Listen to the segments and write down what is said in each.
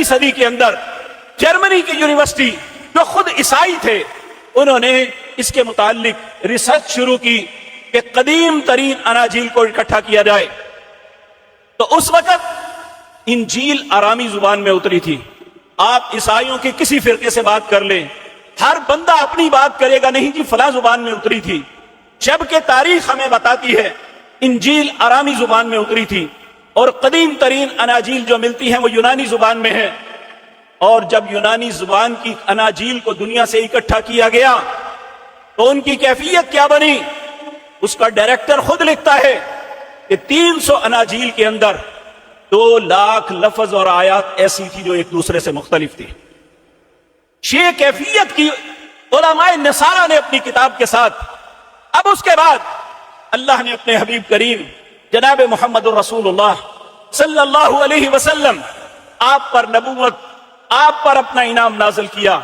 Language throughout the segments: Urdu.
17ویں صدی کے اندر جرمنی کی یونیورسٹی جو خود عیسائی تھے انہوں نے اس کے متعلق ریسرچ شروع کی کہ قدیم ترین اناجیل کو اکٹھا کیا جائے. تو اس وقت انجیل آرامی زبان میں اتری تھی. آپ عیسائیوں کے کسی فرقے سے بات کر لیں، ہر بندہ اپنی بات کرے گا، نہیں جی فلاں زبان میں اتری تھی، جبکہ تاریخ ہمیں بتاتی ہے انجیل آرامی زبان میں اتری تھی اور قدیم ترین اناجیل جو ملتی ہیں وہ یونانی زبان میں ہے. اور جب یونانی زبان کی اناجیل کو دنیا سے اکٹھا کیا گیا تو ان کی کیفیت کیا بنی؟ اس کا ڈائریکٹر خود لکھتا ہے کہ 300 اناجیل کے اندر 2 لاکھ لفظ اور آیات ایسی تھی جو ایک دوسرے سے مختلف تھی. یہ کیفیت کی علماء نصارہ نے اپنی کتاب کے ساتھ. اب اس کے بعد اللہ نے اپنے حبیب کریم جناب محمد الرسول اللہ صلی اللہ علیہ وسلم آپ پر نبوت، آپ پر اپنا انعام نازل کیا.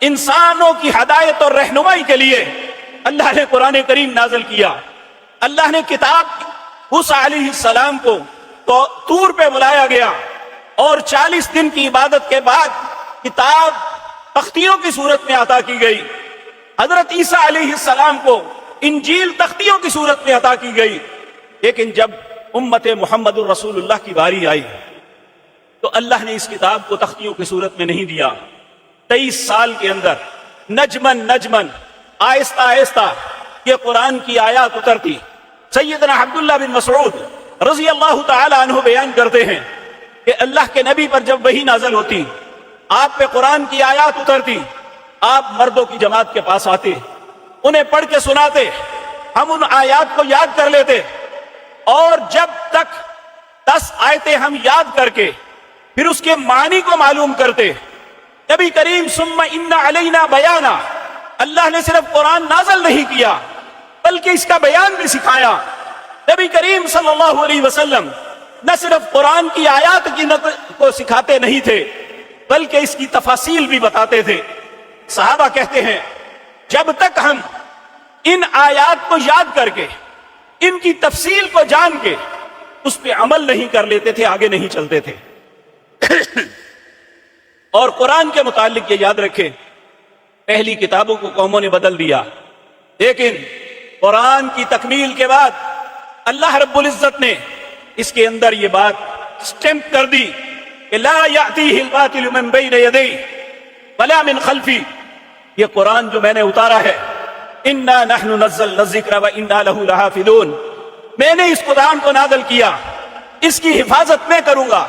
انسانوں کی ہدایت اور رہنمائی کے لیے اللہ نے قرآن کریم نازل کیا. اللہ نے کتاب موسیٰ علیہ السلام کو تو طور پہ بلایا گیا اور 40 دن کی عبادت کے بعد کتاب تختیوں کی صورت میں عطا کی گئی. حضرت عیسیٰ علیہ السلام کو انجیل تختیوں کی صورت میں عطا کی گئی. لیکن جب امت محمد الرسول اللہ کی باری آئی تو اللہ نے اس کتاب کو تختیوں کی صورت میں نہیں دیا. 23 سال کے اندر نجمن نجمن آہستہ آہستہ یہ قرآن کی آیات اترتی. سیدنا عبداللہ بن مسعود رضی اللہ تعالی عنہ بیان کرتے ہیں کہ اللہ کے نبی پر جب وحی نازل ہوتی، آپ پہ قرآن کی آیات اترتی، آپ مردوں کی جماعت کے پاس آتے، انہیں پڑھ کے سناتے، ہم ان آیات کو یاد کر لیتے اور جب تک 10 آیتیں ہم یاد کر کے پھر اس کے معنی کو معلوم کرتے. نبی کریم ثم ان علینا بیانا، اللہ نے صرف قرآن نازل نہیں کیا بلکہ اس کا بیان بھی سکھایا. نبی کریم صلی اللہ علیہ وسلم نہ صرف قرآن کی آیات کی کو سکھاتے نہیں تھے بلکہ اس کی تفاصیل بھی بتاتے تھے. صحابہ کہتے ہیں جب تک ہم ان آیات کو یاد کر کے ان کی تفصیل کو جان کے اس پہ عمل نہیں کر لیتے تھے آگے نہیں چلتے تھے. اور قرآن کے متعلق یہ یاد رکھیں، پہلی کتابوں کو قوموں نے بدل دیا، لیکن قرآن کی تکمیل کے بعد اللہ رب العزت نے اس کے اندر یہ بات سٹیمپ کر دی کہ لا یأتیہ الباطل من بین یدیہ ولا من خلفہ. یہ قرآن جو میں نے اتارا ہے، انا نحن نزلنا الذکر وانا لہ لحافظون، میں نے اس قرآن کو نازل کیا، اس کی حفاظت میں کروں گا